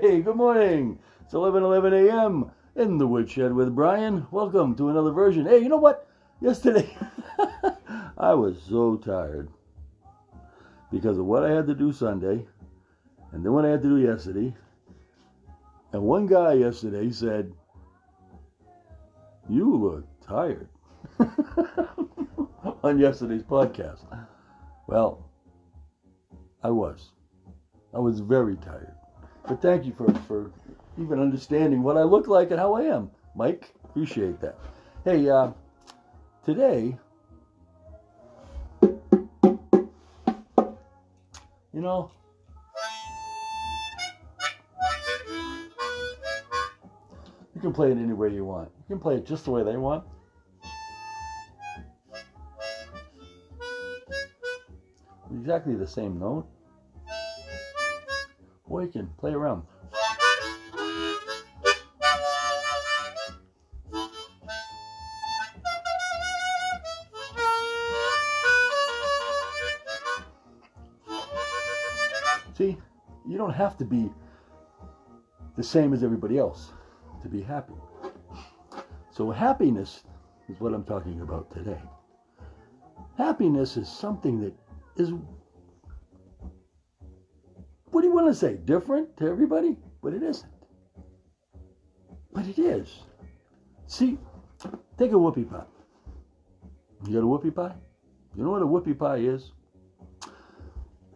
Hey, good morning. It's 11:11 a.m. in the woodshed with Brian. Welcome to another version. Hey, you know what? Yesterday, I was so tired because of what I had to do Sunday and then what I had to do yesterday. And one guy yesterday said, "You look tired," on yesterday's podcast. Well, I was very tired. But thank you for even understanding what I look like and how I am, Mike. Appreciate that. Hey, today, you know, you can play it any way you want. You can play it just the way they want. Exactly the same note. Or you can play around. See, you don't have to be the same as everybody else to be happy. So happiness is what I'm talking about today. Happiness is something that is, what do you want to say, different to everybody? But it isn't. But it is. See, take a whoopie pie. You got a whoopie pie? You know what a whoopie pie is?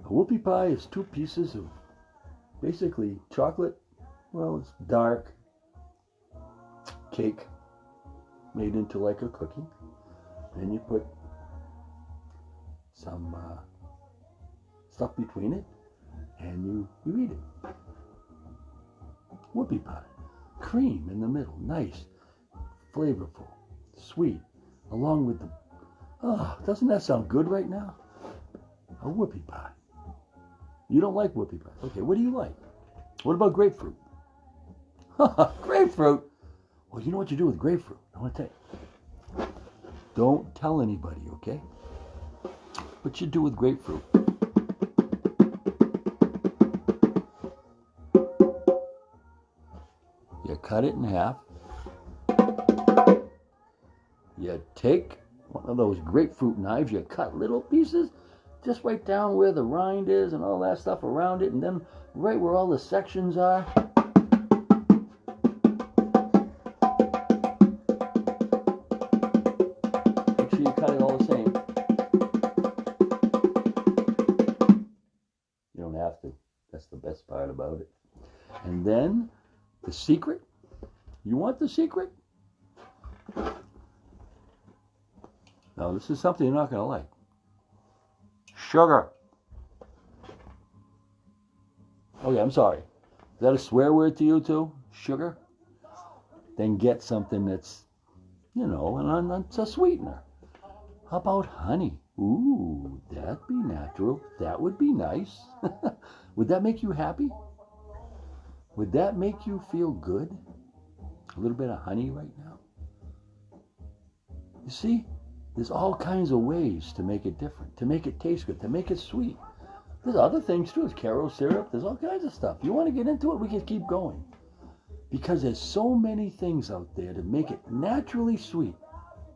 A whoopie pie is two pieces of basically chocolate. Well, it's dark cake made into like a cookie. Then you put some stuff between it, and you eat it. Whoopie pie. Cream in the middle. Nice. Flavorful. Sweet. Along with the... Oh, doesn't that sound good right now? A whoopie pie. You don't like whoopie pie. Okay, what do you like? What about grapefruit? Grapefruit? Well, you know what you do with grapefruit? I want to tell you. Don't tell anybody, okay? What you do with grapefruit? You cut it in half. You take one of those grapefruit knives, you cut little pieces just right down where the rind is and all that stuff around it, and then right where all the sections are. Make sure you cut it all the same. You don't have to. That's the best part about it. And then the secret. You want the secret? Now, this is something you're not going to like. Sugar. Okay, I'm sorry. Is that a swear word to you too? Sugar? Then get something that's, you know, it's a sweetener. How about honey? Ooh, that'd be natural. That would be nice. Would that make you happy? Would that make you feel good? A little bit of honey right now? You see? There's all kinds of ways to make it different, to make it taste good, to make it sweet. There's other things too. There's Caro syrup. There's all kinds of stuff. You want to get into it, we can keep going. Because there's so many things out there to make it naturally sweet.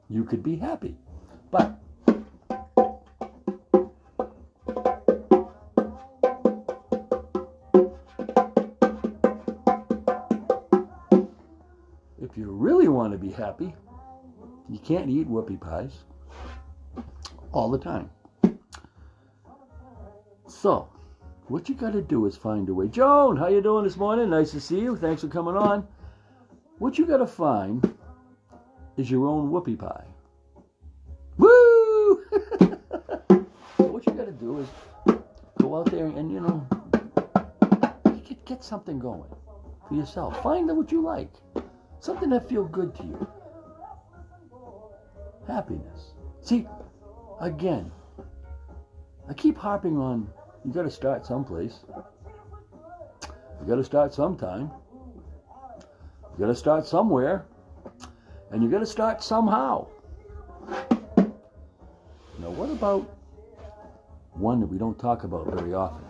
You could be happy. But if you really want to be happy, you can't eat whoopie pies all the time. So, what you got to do is find a way. Joan, how you doing this morning? Nice to see you. Thanks for coming on. What you got to find is your own whoopie pie. Woo! So what you got to do is go out there and, you know, get something going for yourself. Find out what you like. Something that feels good to you. Happiness. See, again, I keep harping on, you got to start someplace. You got to start sometime. You got to start somewhere. And you got to start somehow. Now, what about one that we don't talk about very often?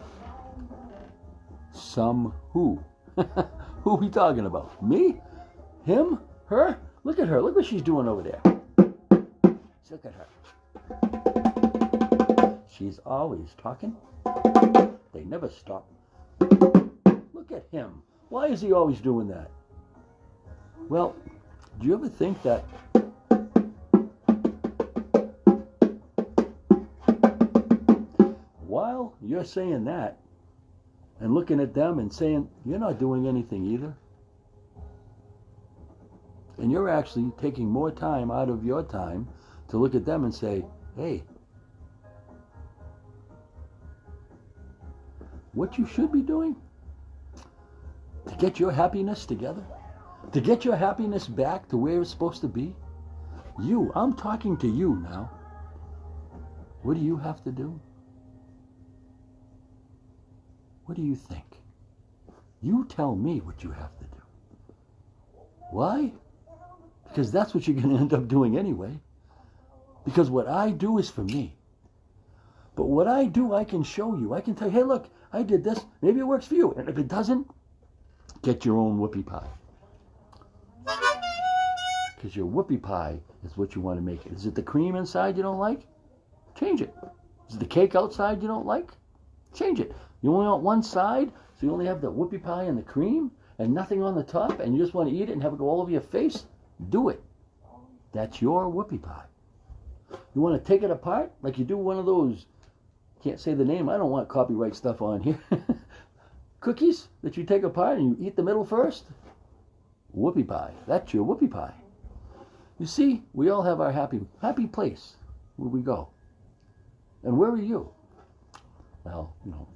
Some who. Who are we talking about? Me? Him? Her? Look at her. Look what she's doing over there. Look at her. She's always talking. They never stop. Look at him. Why is he always doing that? Well, do you ever think that while you're saying that and looking at them and saying, you're not doing anything either, and you're actually taking more time out of your time to look at them and say, hey, what you should be doing to get your happiness together, to get your happiness back to where it's supposed to be, I'm talking to you now. What do you have to do? What do you think? You tell me what you have to do. Why? Because that's what you're going to end up doing anyway. Because what I do is for me. But what I do, I can show you. I can tell you, hey, look, I did this. Maybe it works for you. And if it doesn't, get your own whoopie pie. Because your whoopie pie is what you want to make it. Is it the cream inside you don't like? Change it. Is it the cake outside you don't like? Change it. You only want one side, so you only have the whoopie pie and the cream and nothing on the top, and you just want to eat it and have it go all over your face? Do it. That's your whoopie pie. You want to take it apart like you do one of those, can't say the name, I don't want copyright stuff on here, cookies that you take apart and you eat the middle first? Whoopie pie. That's your whoopie pie. You see, we all have our happy place where we go. And where are you? Well, you know.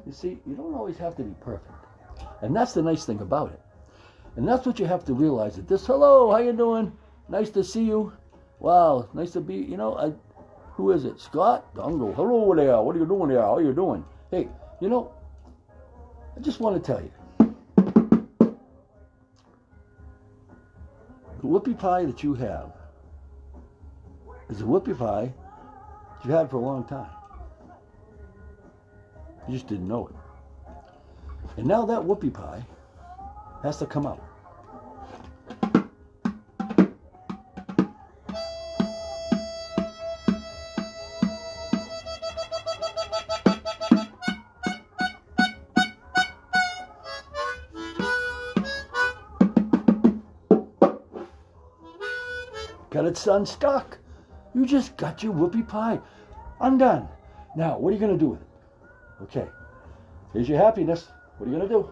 You see, you don't always have to be perfect. And that's the nice thing about it. And that's what you have to realize at this, hello, how you doing? Nice to see you. Wow, nice to be, you know, who is it? Scott? I'm going, hello there. What are you doing there? How are you doing? Hey, you know, I just want to tell you. The whoopie pie that you have is a whoopie pie that you had for a long time. You just didn't know it. And now that whoopie pie has to come out. Got it unstuck. You just got your whoopie pie undone. Now, what are you going to do with it? Okay, here's your happiness. What are you going to do?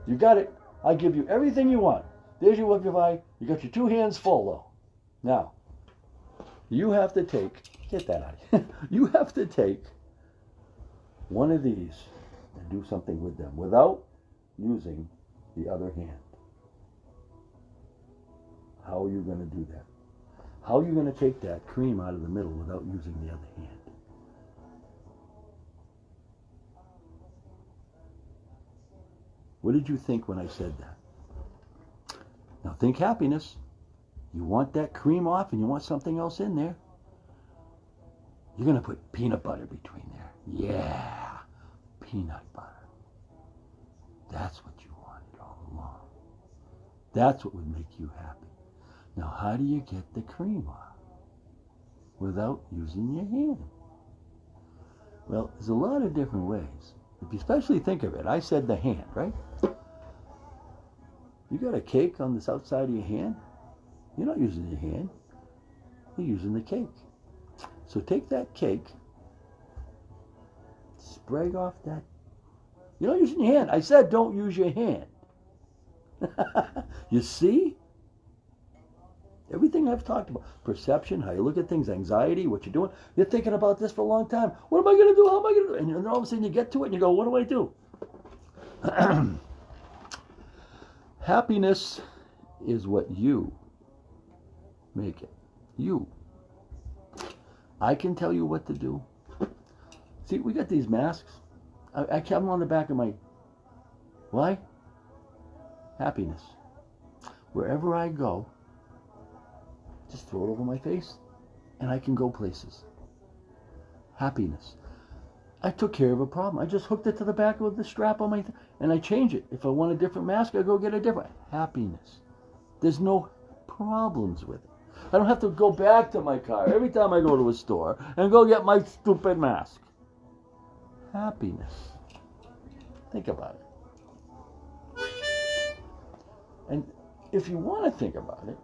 You got it. I give you everything you want. There's your whoopie pie. You got your 2 hands full, though. Now, you have to take, get that out of here. You have to take one of these and do something with them without using the other hand. How are you going to do that? How are you going to take that cream out of the middle without using the other hand? What did you think when I said that? Now think happiness. You want that cream off and you want something else in there. You're going to put peanut butter between there. Yeah, peanut butter. That's what you wanted all along. That's what would make you happy. Now, how do you get the cream off without using your hand? Well, there's a lot of different ways. If you especially think of it, I said the hand, right? You got a cake on the outside of your hand. You're not using your hand. You're using the cake. So take that cake, spray off that. You're not using your hand. I said don't use your hand. You see? Everything I've talked about, perception, how you look at things, anxiety, what you're doing. You're thinking about this for a long time. What am I going to do? How am I going to do? And then all of a sudden you get to it and you go, what do I do? Happiness is what you make it. You. I can tell you what to do. See, we got these masks. I kept them on the back of my... Why? Happiness. Wherever I go, just throw it over my face and I can go places. Happiness. I took care of a problem. I just hooked it to the back of the strap on my and I change it. If I want a different mask, I go get a different. Happiness. There's no problems with it. I don't have to go back to my car every time I go to a store and go get my stupid mask. Happiness. Think about it. And if you want to think about it,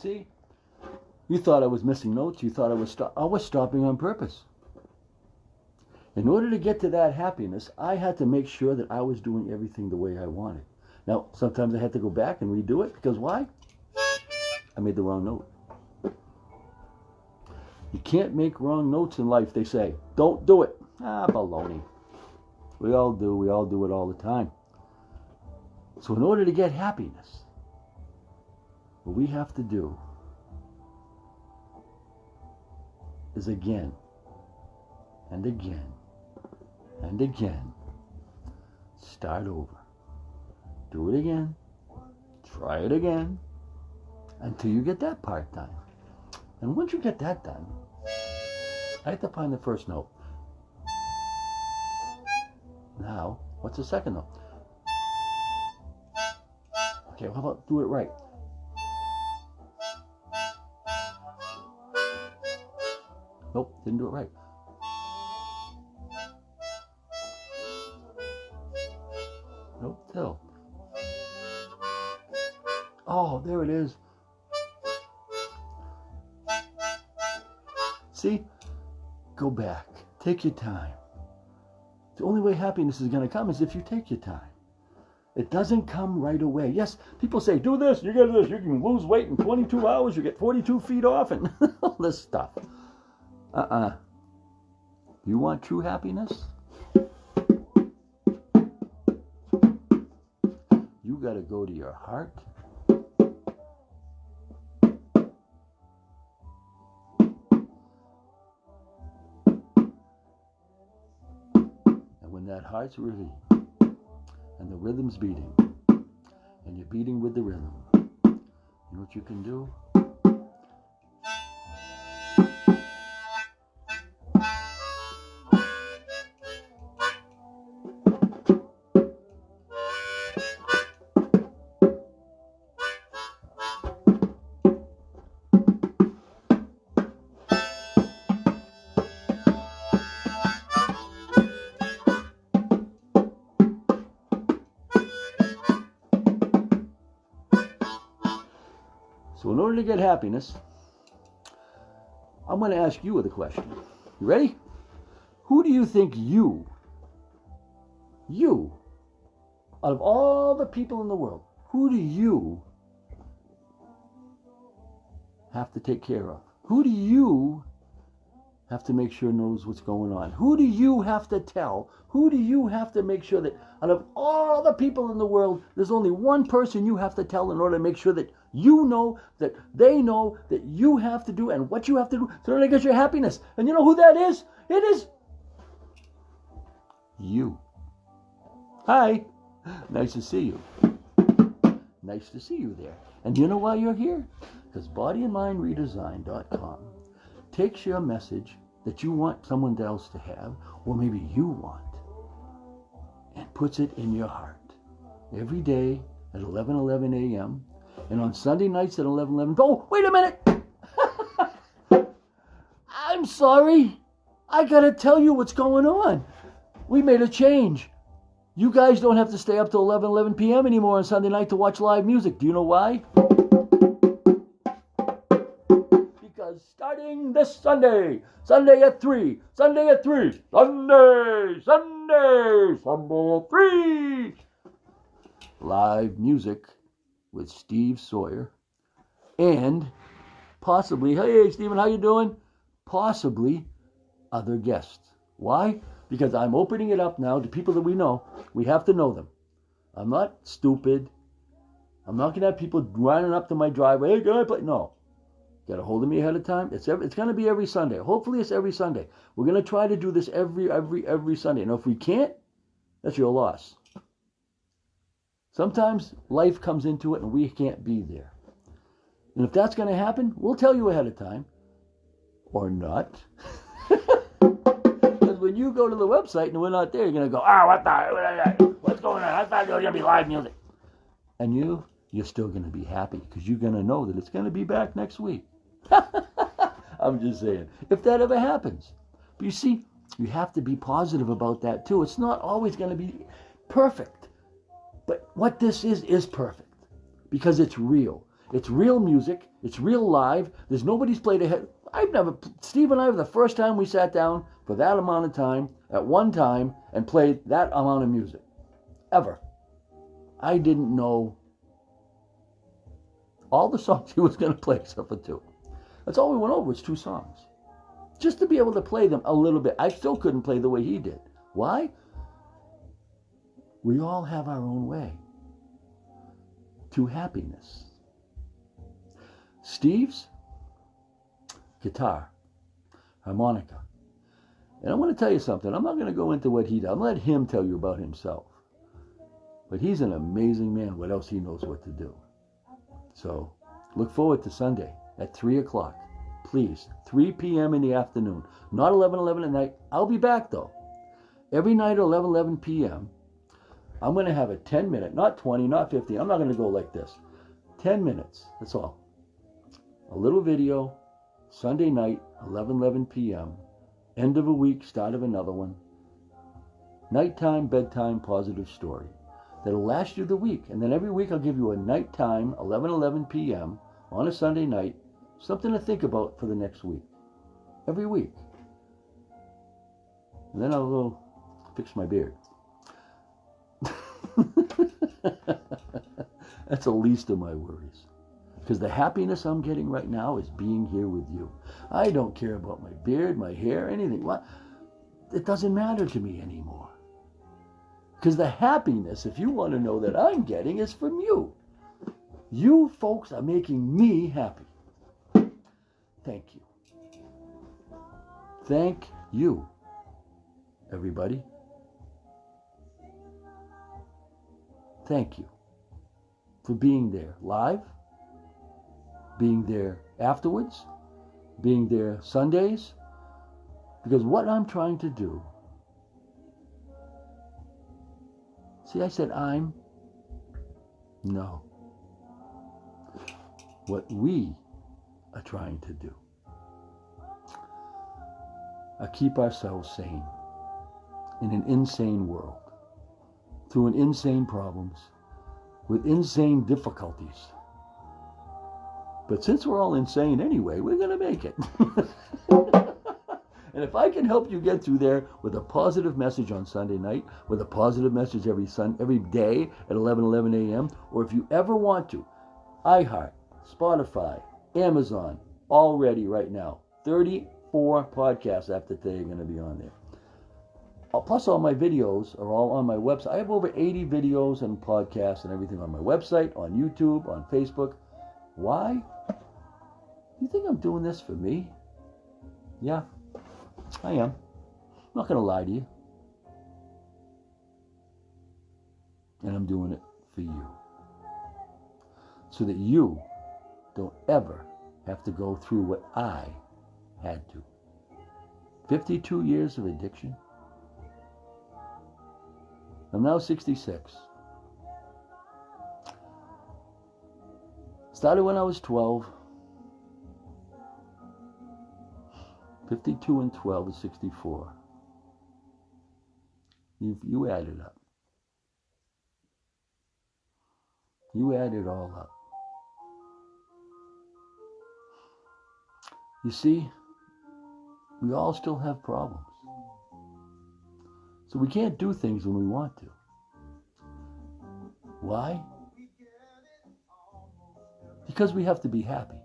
see, you thought I was missing notes. You thought I was stopping on purpose. In order to get to that happiness, I had to make sure that I was doing everything the way I wanted. Now, sometimes I had to go back and redo it because why? I made the wrong note. You can't make wrong notes in life, they say. Don't do it. Baloney. We all do. We all do it all the time. So in order to get happiness, what we have to do is again and again and again start over. Do it again. Try it again until you get that part done. And once you get that done, I have to find the first note. Now, what's the second note? Okay, how about do it right? Nope, didn't do it right. Nope, still. Oh, there it is. See? Go back. Take your time. The only way happiness is going to come is if you take your time. It doesn't come right away. Yes, people say, do this, you get this, you can lose weight in 22 hours, you get 42 feet off, and all this stuff. You want true happiness? You got to go to your heart. And when that heart's really, and the rhythm's beating, and you're beating with the rhythm, you know what you can do? So in order to get happiness, I'm going to ask you the question. You ready? Who do you think you, out of all the people in the world, who do you have to take care of? Who do you have to make sure knows what's going on? Who do you have to tell? Who do you have to make sure that out of all the people in the world, there's only one person you have to tell in order to make sure that you know, that they know, that you have to do and what you have to do in order to get your happiness. And you know who that is? It is you. Hi. Nice to see you. Nice to see you there. And do you know why you're here? Because bodyandmindredesign.com takes your message that you want someone else to have, or maybe you want, and puts it in your heart every day at 11:11 a.m. and on Sunday nights at 11:11. Oh, wait a minute! I'm sorry. I gotta tell you what's going on. We made a change. You guys don't have to stay up till 11 p.m. anymore on Sunday night to watch live music. Do you know why? Because starting this Sunday at 3, Sunday at 3, Sunday at 3, live music with Steve Sawyer and possibly, hey, Stephen, how you doing? Possibly other guests. Why? Because I'm opening it up now to people that we know. We have to know them. I'm not stupid. I'm not going to have people running up to my driveway. Hey, can I play? No. Get a hold of me ahead of time. It's going to be every Sunday. Hopefully it's every Sunday. We're going to try to do this every Sunday. And if we can't, that's your loss. Sometimes life comes into it and we can't be there. And if that's going to happen, we'll tell you ahead of time. Or not. Because when you go to the website and we're not there, you're going to go, what's going on? I thought there was going to be live music. And you're still going to be happy because you're going to know that it's going to be back next week. I'm just saying, if that ever happens. But you see, you have to be positive about that too. It's not always going to be perfect. But what this is perfect because it's real. It's real music. It's real live. There's nobody's played ahead. Steve and I were the first time we sat down for that amount of time at one time and played that amount of music. Ever. I didn't know all the songs he was going to play except for 2. That's all we went over was 2 songs. Just to be able to play them a little bit. I still couldn't play the way he did. Why? We all have our own way to happiness. Steve's guitar, harmonica. And I want to tell you something. I'm not going to go into what he does. I'll let him tell you about himself. But he's an amazing man. What else he knows what to do. So look forward to Sunday at 3 o'clock. Please, 3 p.m. in the afternoon. Not 11 at night. I'll be back though. Every night at 11 p.m. I'm going to have a 10-minute, not 20, not 15. I'm not going to go like this. 10 minutes. That's all. A little video. Sunday night, 11 p.m. End of a week, start of another one. Nighttime, bedtime, positive story. That'll last you the week. And then every week I'll give you a nighttime, 11 p.m. on a Sunday night, something to think about for the next week. Every week. And then I'll go fix my beard. That's the least of my worries. Because the happiness I'm getting right now is being here with you. I don't care about my beard, my hair, anything. What? It doesn't matter to me anymore. Because the happiness, if you want to know that I'm getting, is from you. You folks are making me happy. Thank you. Thank you, everybody. Thank you for being there live, being there afterwards, being there Sundays, because what I'm trying to do, see, I said I'm, no. What we are trying to do are keep ourselves sane in an insane world, through an insane problems, with insane difficulties. But since we're all insane anyway, we're going to make it. And if I can help you get through there with a positive message on Sunday night, with a positive message every day at 11 a.m., or if you ever want to, iHeart, Spotify, Amazon, all ready right now. 34 podcasts after today are going to be on there. Plus all my videos are all on my website. I have over 80 videos and podcasts and everything on my website, on YouTube, on Facebook. Why? You think I'm doing this for me? Yeah, I am. I'm not going to lie to you. And I'm doing it for you. So that you don't ever have to go through what I had to. 52 years of addiction. I'm now 66. Started when I was 12. 52 and 12 is 64. You add it up. You add it all up. You see, we all still have problems. So we can't do things when we want to. Why? Because we have to be happy.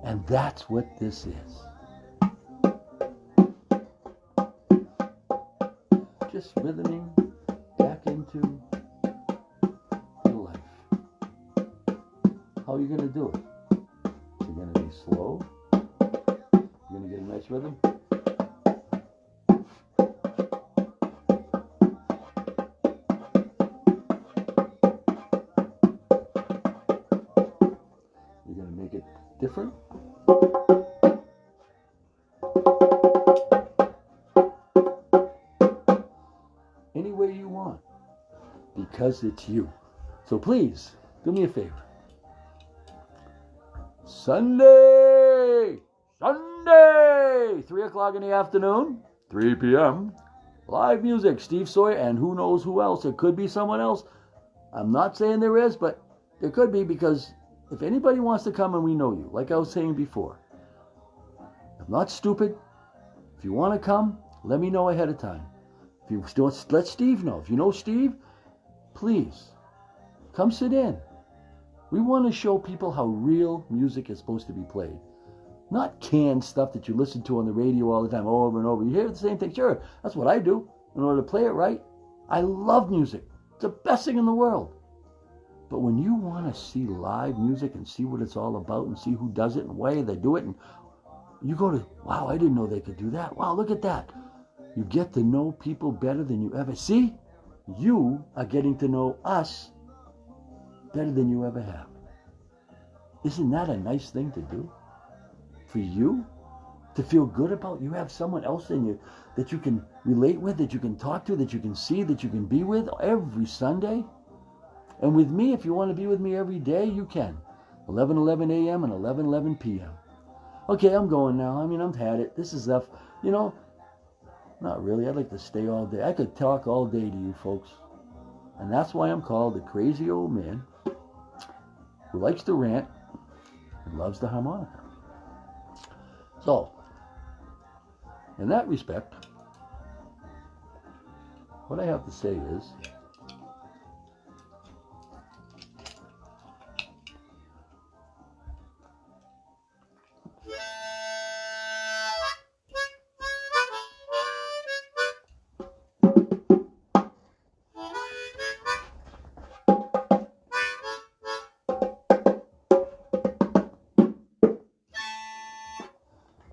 And that's what this is. Just rhythming back into your life. How are you going to do it? You're going to be slow. You're going to get a nice rhythm. You're going to make it different. Any way you want. Because it's you. So please, do me a favor. Sunday, 3 o'clock in the afternoon, 3 p.m., live music, Steve Sawyer, and who knows who else. It could be someone else. I'm not saying there is, but there could be, because if anybody wants to come and we know you, like I was saying before, I'm not stupid. If you want to come, let me know ahead of time. If you still, let Steve know. If you know Steve, please, come sit in. We want to show people how real music is supposed to be played. Not canned stuff that you listen to on the radio all the time, over and over. You hear the same thing. Sure, that's what I do in order to play it right. I love music. It's the best thing in the world. But when you want to see live music and see what it's all about and see who does it and why they do it, and you go to, wow, I didn't know they could do that. Wow, look at that. You get to know people better than you ever. See, you are getting to know us better than you ever have. Isn't that a nice thing to do? For you to feel good about, you have someone else in you that you can relate with, that you can talk to, that you can see, that you can be with every Sunday. And with me, if you want to be with me every day, you can. 11:11 a.m. and 11:11 p.m. Okay, I'm going now. I mean, I've had it. This is enough. You know, not really. I'd like to stay all day. I could talk all day to you folks. And that's why I'm called the crazy old man who likes to rant and loves the harmonica. So, in that respect, what I have to say is,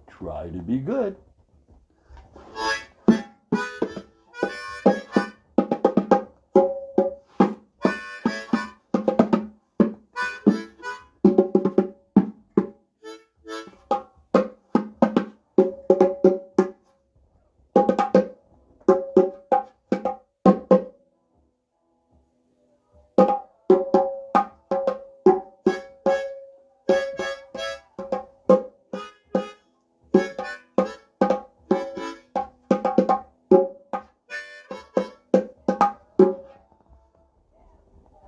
try to be good.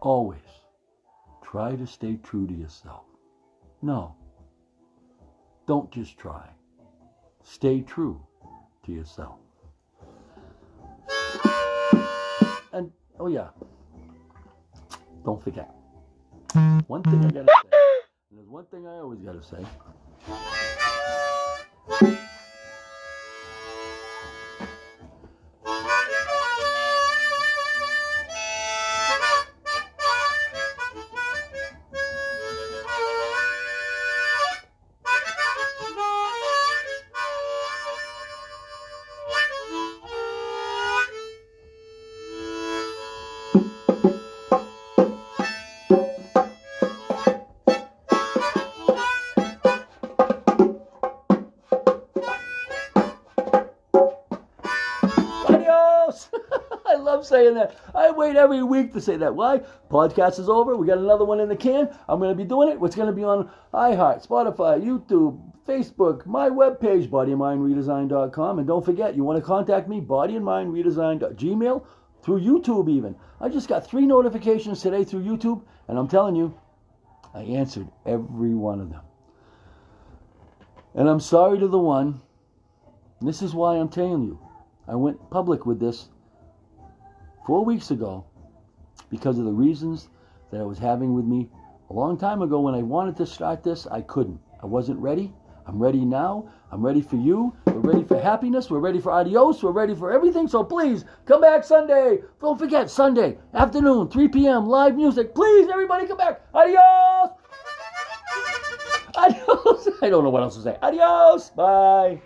Always try to stay true to yourself. No, don't just try. Stay true to yourself. And, oh yeah, don't forget. One thing I gotta say, and there's one thing I always gotta say. I love saying that. I wait every week to say that. Why? Podcast is over. We got another one in the can. I'm going to be doing it. It's going to be on iHeart, Spotify, YouTube, Facebook, my webpage, bodyandmindredesign.com. And don't forget, you want to contact me, bodyandmindredesign.gmail. through YouTube even. I just got 3 notifications today through YouTube, and I'm telling you, I answered every one of them. And I'm sorry to the one, and this is why I'm telling you, I went public with this 4 weeks ago because of the reasons that I was having with me a long time ago. When I wanted to start this, I couldn't. I wasn't ready. I'm ready now. I'm ready for you. We're ready for happiness. We're ready for adios. We're ready for everything. So please, come back Sunday. Don't forget, Sunday afternoon, 3 p.m., live music. Please, everybody come back. Adios. Adios. I don't know what else to say. Adios. Bye.